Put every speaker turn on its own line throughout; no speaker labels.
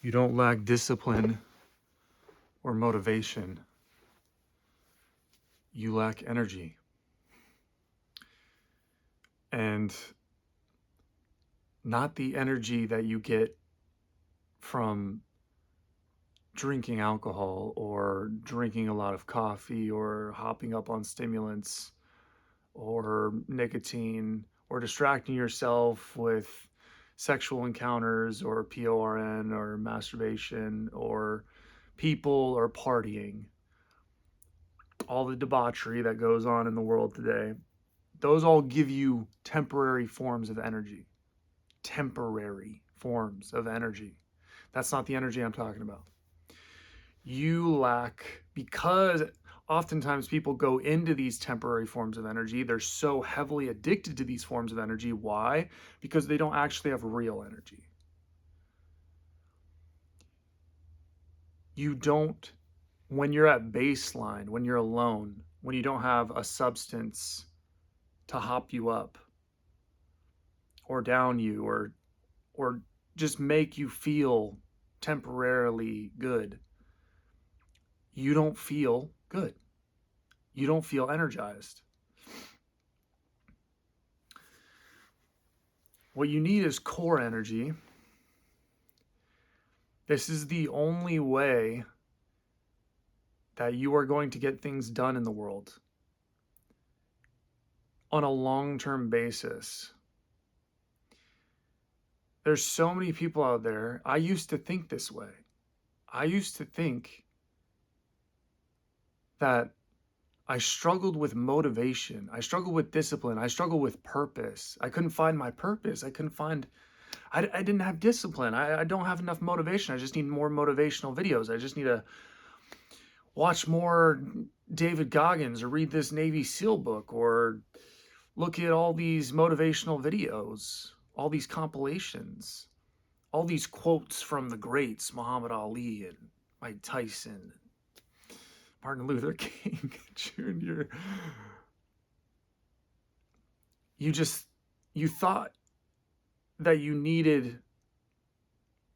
You don't lack discipline or motivation. You lack energy. And not the energy that you get from drinking alcohol or drinking a lot of coffee or hopping up on stimulants or nicotine or distracting yourself with sexual encounters or PORN or masturbation or people or partying, all the debauchery that goes on in the world today. Those all give you temporary forms of energy. Temporary forms of energy. That's not the energy I'm talking about. You lack, because oftentimes people go into these temporary forms of energy. They're so heavily addicted to these forms of energy. Why? Because they don't actually have real energy. You don't, when you're at baseline, when you're alone, when you don't have a substance to hop you up or down you or just make you feel temporarily good, you don't feel good. You don't feel energized. What you need is core energy. This is the only way that you are going to get things done in the world on a long-term basis. There's so many people out there. I used to think this way. I used to think that I struggled with motivation. I struggled with discipline. I struggled with purpose. I couldn't find my purpose. I didn't have discipline. I don't have enough motivation. I just need more motivational videos. I just need to watch more David Goggins or read this Navy SEAL book or look at all these motivational videos, all these compilations, all these quotes from the greats, Muhammad Ali and Mike Tyson, Martin Luther King Jr. You thought that you needed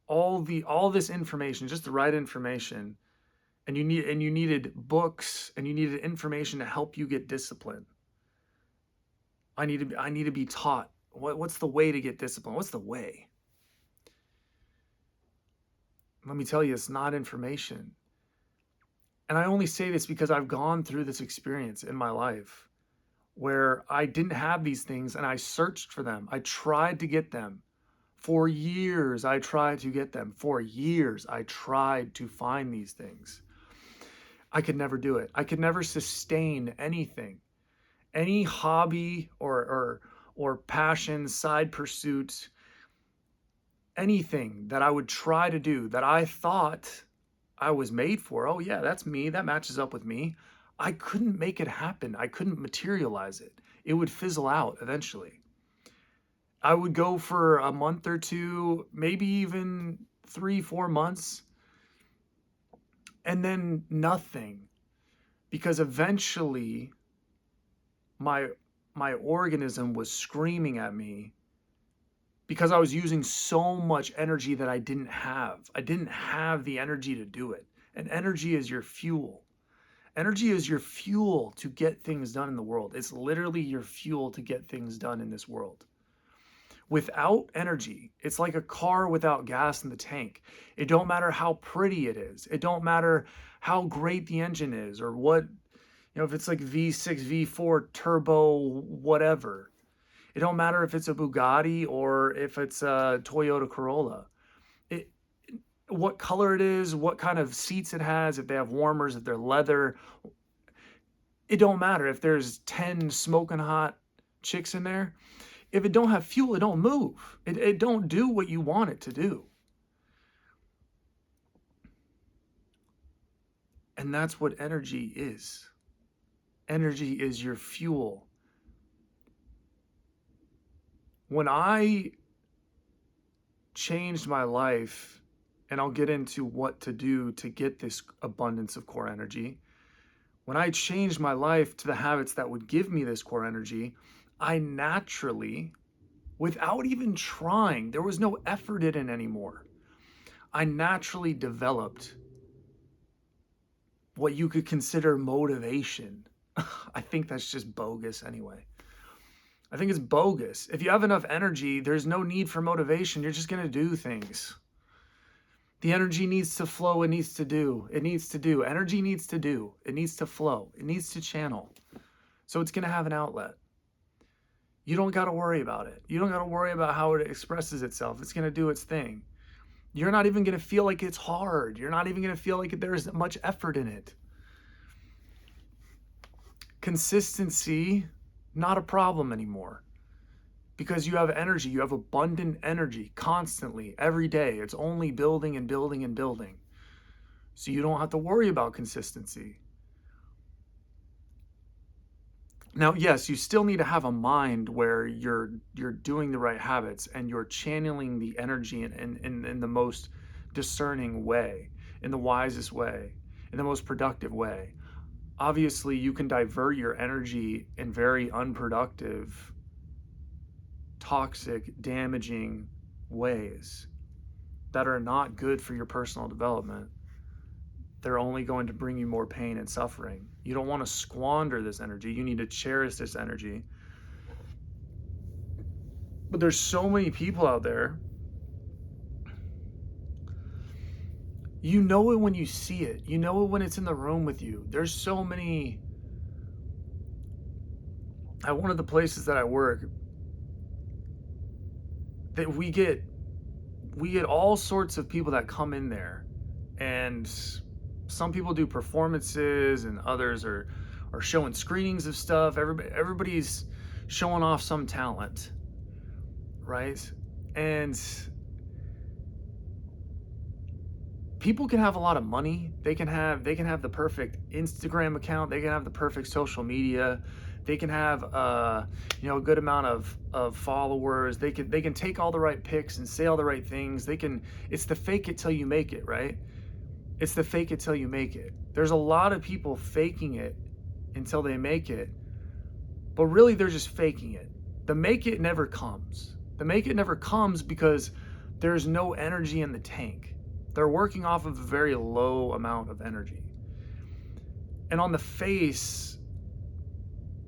all this information, just the right information, and you needed books and you needed information to help you get discipline. I need to be taught what's the way to get discipline. What's the way? Let me tell you, it's not information. And I only say this because I've gone through this experience in my life where I didn't have these things and I searched for them. I tried to get them. For years, I tried to get them. For years, I tried to find these things. I could never do it. I could never sustain anything, any hobby or passion, side pursuit, anything that I would try to do that I thought I was made for. Oh yeah, that's me. That matches up with me. I couldn't make it happen. I couldn't materialize it. It would fizzle out eventually. I would go for a month or two, maybe even 3, 4 months, and then nothing. Because eventually my organism was screaming at me because I was using so much energy that I didn't have. I didn't have the energy to do it. And energy is your fuel. Energy is your fuel to get things done in the world. It's literally your fuel to get things done in this world. Without energy, it's like a car without gas in the tank. It don't matter how pretty it is. It don't matter how great the engine is or what, if it's like V6, V4, turbo, whatever. It don't matter if it's a Bugatti or if it's a Toyota Corolla. It, what color it is, what kind of seats it has, if they have warmers, if they're leather. It don't matter if there's 10 smoking hot chicks in there. If it don't have fuel, it don't move. It don't do what you want it to do. And that's what energy is. Energy is your fuel. When I changed my life, and I'll get into what to do to get this abundance of core energy. When I changed my life to the habits that would give me this core energy, I naturally, without even trying, there was no effort in it anymore. I naturally developed what you could consider motivation. I think that's just bogus anyway. I think it's bogus. If you have enough energy, there's no need for motivation. You're just going to do things. The energy needs to flow. It needs to do. It needs to do. Energy needs to do. It needs to flow. It needs to channel. So it's going to have an outlet. You don't got to worry about it. You don't got to worry about how it expresses itself. It's going to do its thing. You're not even going to feel like it's hard. You're not even going to feel like there's much effort in it. Consistency, not a problem anymore. Because you have energy, you have abundant energy constantly, every day. It's only building and building and building. So you don't have to worry about consistency. Now, yes, you still need to have a mind where you're doing the right habits and you're channeling the energy in the most discerning way, in the wisest way, in the most productive way. Obviously, you can divert your energy in very unproductive, toxic, damaging ways that are not good for your personal development. They're only going to bring you more pain and suffering. You don't want to squander this energy. You need to cherish this energy. But there's so many people out there. You know it when you see it. You know it when it's in the room with you. There's so many. At one of the places that I work, that we get all sorts of people that come in there, and some people do performances and others are showing screenings of stuff. Everybody's showing off some talent, right? And people can have a lot of money. They can have the perfect Instagram account. They can have the perfect social media. They can have a good amount of followers. They can take all the right pics and say all the right things. It's the fake it till you make it, right? It's the fake it till you make it. There's a lot of people faking it until they make it, but really they're just faking it. The make it never comes. The make it never comes because there's no energy in the tank. They're working off of a very low amount of energy. And on the face,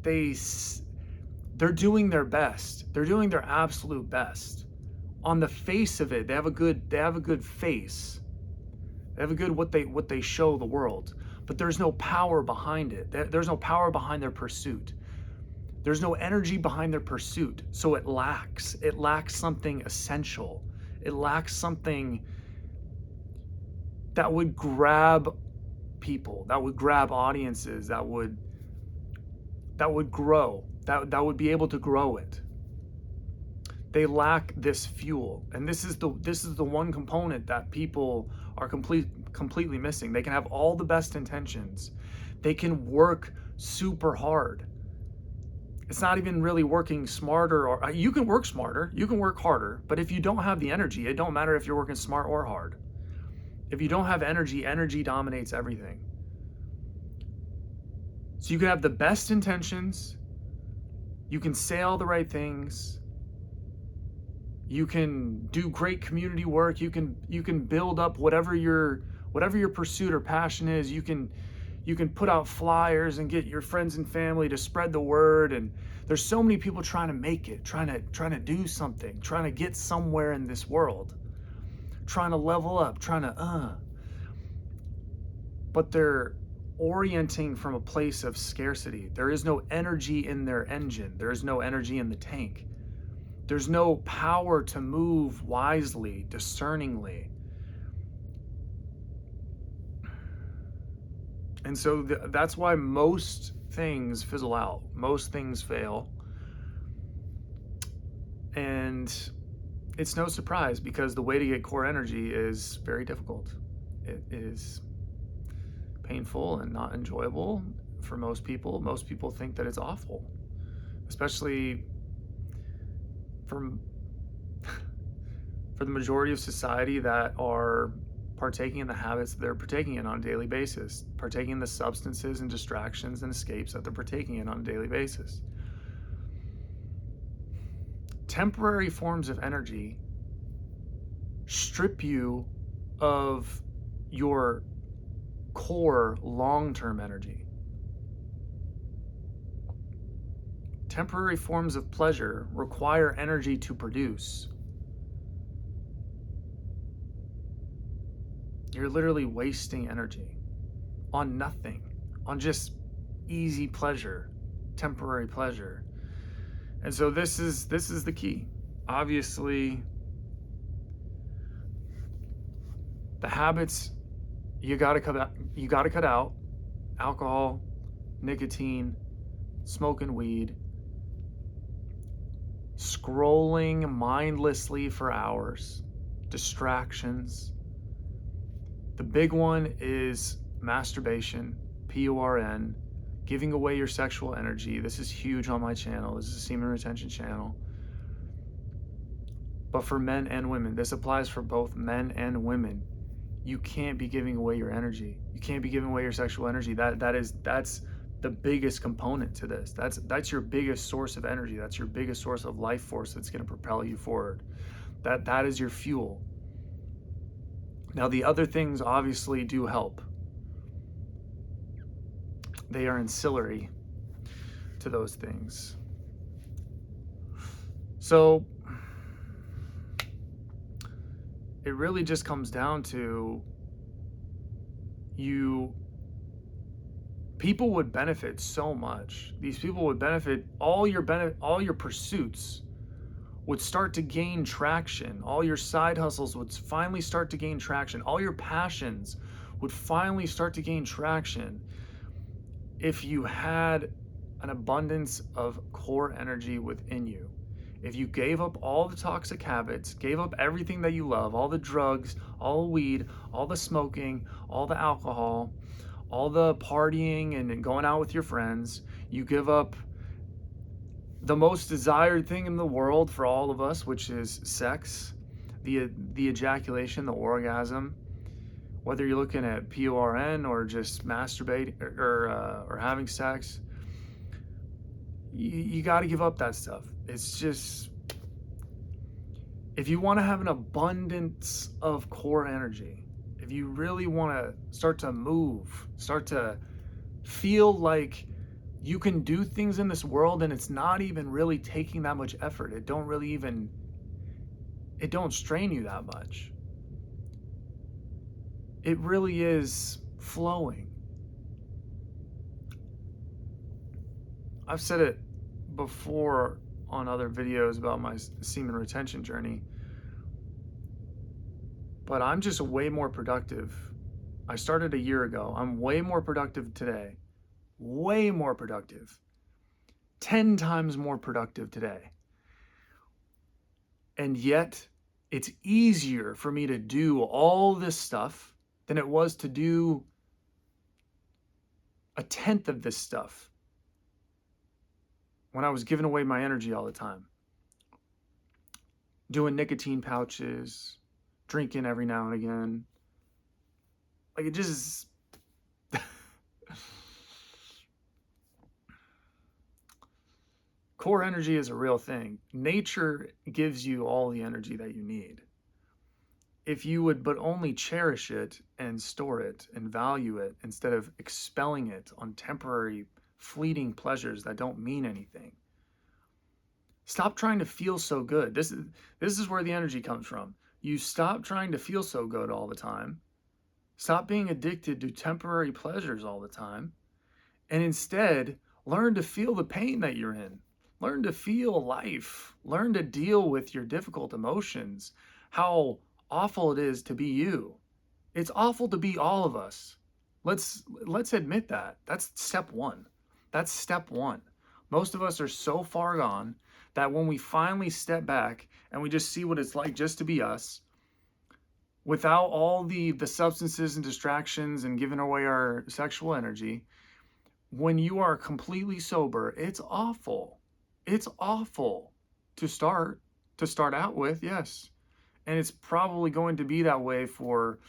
they're doing their best. They're doing their absolute best. On the face of it, they have a good face. They have a good what they show the world. But there's no power behind it. There's no power behind their pursuit. There's no energy behind their pursuit. So it lacks. It lacks something essential. It lacks something that would grab people, that would grab audiences, that would grow, that would be able to grow it. They lack this fuel, and this is the one component that people are completely missing. They can have all the best intentions. They can work super hard. It's not even really working smarter, or you can work smarter, you can work harder, but if you don't have the energy, it don't matter if you're working smart or hard. If you don't have energy, energy dominates everything. So you can have the best intentions, you can say all the right things, you can do great community work, you can build up whatever your pursuit or passion is. You can put out flyers and get your friends and family to spread the word. And there's so many people trying to make it, trying to do something, trying to get somewhere in this world, trying to level up, but they're orienting from a place of scarcity. There is no energy in their engine. There is no energy in the tank. There's no power to move wisely, discerningly. And so that's why most things fizzle out. Most things fail. And it's no surprise, because the way to get core energy is very difficult. It is painful and not enjoyable for most people. Most people think that it's awful, especially for the majority of society that are partaking in the habits that they're partaking in on a daily basis, partaking in the substances and distractions and escapes that they're partaking in on a daily basis. Temporary forms of energy strip you of your core long-term energy. Temporary forms of pleasure require energy to produce. You're literally wasting energy on nothing, on just easy pleasure, temporary pleasure. And so this is the key. Obviously, the habits you got to cut out: alcohol, nicotine, smoking weed, scrolling mindlessly for hours, distractions. The big one is masturbation, PURN, giving away your sexual energy. This is huge on my channel. This is a semen retention channel. But for men and women, this applies for both men and women. You can't be giving away your energy. You can't be giving away your sexual energy. That's the biggest component to this. That's your biggest source of energy. That's your biggest source of life force that's going to propel you forward. That is your fuel. Now, the other things obviously do help. They are ancillary to those things. So it really just comes down to people would benefit so much. These people would benefit, all your pursuits would start to gain traction. All your side hustles would finally start to gain traction. All your passions would finally start to gain traction if you had an abundance of core energy within you. If you gave up all the toxic habits, gave up everything that you love, all the drugs, all the weed, all the smoking, all the alcohol, all the partying and going out with your friends, you give up the most desired thing in the world for all of us, which is sex, the ejaculation, the orgasm. Whether you're looking at PURN or just masturbate or having sex, you got to give up that stuff. It's just, if you want to have an abundance of core energy, if you really want to start to move, start to feel like you can do things in this world and it's not even really taking that much effort, it don't strain you that much. It really is flowing. I've said it before on other videos about my semen retention journey, but I'm just way more productive. I started a year ago. I'm way more productive today. Way more productive. 10 times more productive today. And yet, it's easier for me to do all this stuff than it was to do a tenth of this stuff when I was giving away my energy all the time. Doing nicotine pouches, drinking every now and again. Like, it just... Core energy is a real thing. Nature gives you all the energy that you need. If you would but only cherish it and store it and value it instead of expelling it on temporary, fleeting pleasures that don't mean anything. Stop trying to feel so good. This is where the energy comes from. You stop trying to feel so good all the time. Stop being addicted to temporary pleasures all the time. And instead, learn to feel the pain that you're in. Learn to feel life. Learn to deal with your difficult emotions. How awful it is to be you. It's awful to be all of us. Let's admit that. That's step one. That's step one. Most of us are so far gone that when we finally step back and we just see what it's like just to be us, without all the substances and distractions and giving away our sexual energy, when you are completely sober, it's awful. It's awful to start out with, yes. And it's probably going to be that way for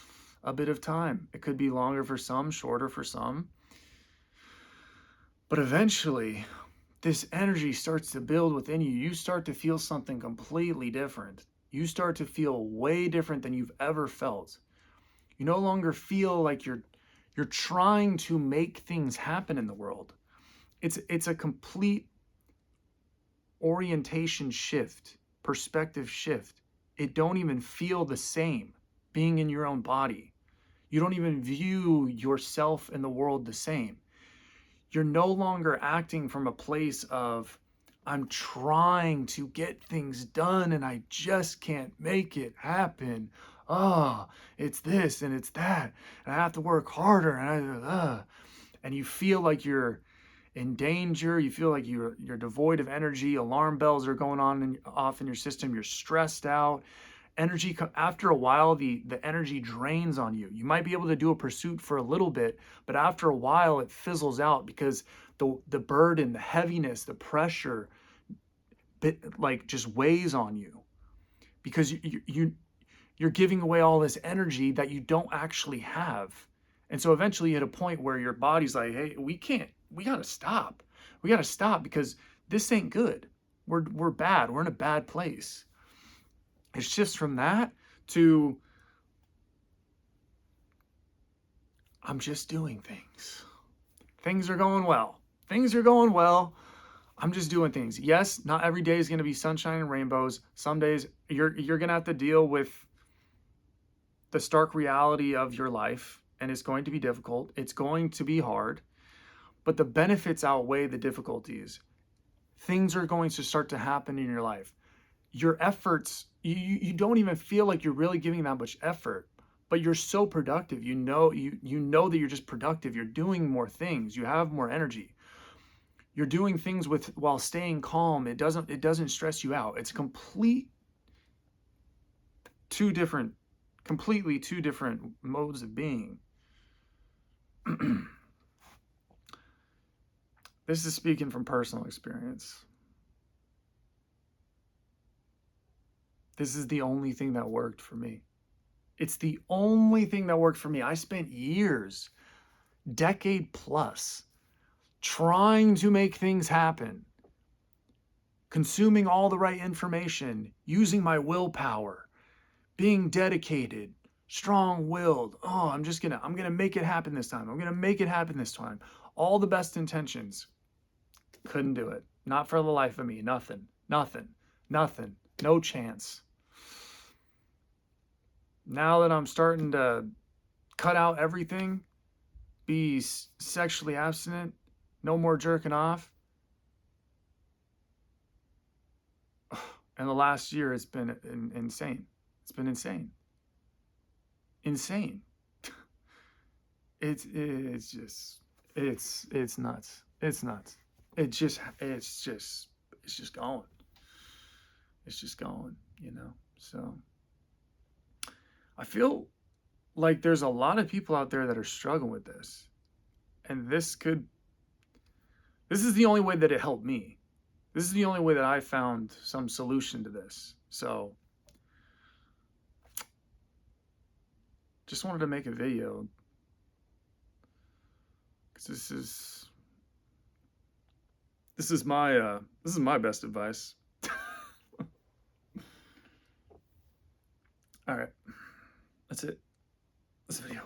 a bit of time. It could be longer for some, shorter for some. But eventually, this energy starts to build within you. You start to feel something completely different. You start to feel way different than you've ever felt. You no longer feel like you're trying to make things happen in the world. It's a complete orientation shift, perspective shift. It don't even feel the same being in your own body. You don't even view yourself and the world the same. You're no longer acting from a place of, I'm trying to get things done and I just can't make it happen. Oh, it's this and it's that. And I have to work harder. And you feel like you're in danger. You feel like you're devoid of energy. Alarm bells are going on and off in your system. You're stressed out. Energy, after a while, the energy drains on you. You might be able to do a pursuit for a little bit, but after a while it fizzles out because the burden, the heaviness, the pressure like just weighs on you, because you're giving away all this energy that you don't actually have. And so eventually you hit a point where your body's like, hey, we gotta stop. We gotta stop because this ain't good. We're bad. We're in a bad place. It shifts from that to, I'm just doing things. Things are going well. Things are going well. I'm just doing things. Yes, not every day is going to be sunshine and rainbows. Some days you're going to have to deal with the stark reality of your life, and it's going to be difficult. It's going to be hard, but the benefits outweigh the difficulties. Things are going to start to happen in your life. Your efforts, you don't even feel like you're really giving that much effort, but you're so productive. You know that you're just productive. You're doing more things. You have more energy. You're doing things while staying calm. It doesn't stress you out. It's completely two different modes of being. This is speaking from personal experience. This is the only thing that worked for me. It's the only thing that worked for me. I spent years, decade plus, trying to make things happen, consuming all the right information, using my willpower, being dedicated, strong-willed. Oh, I'm going to make it happen this time. I'm going to make it happen this time. All the best intentions. Couldn't do it. Not for the life of me. Nothing. No chance. Now that I'm starting to cut out everything, be sexually abstinent, no more jerking off. And the last year it's been insane. It's been insane. Insane. It's nuts. It's nuts. It's just going. It's just going, So I feel like there's a lot of people out there that are struggling with this. And this is the only way that it helped me. This is the only way that I found some solution to this. So just wanted to make a video because this is my best advice. All right. That's it. This video.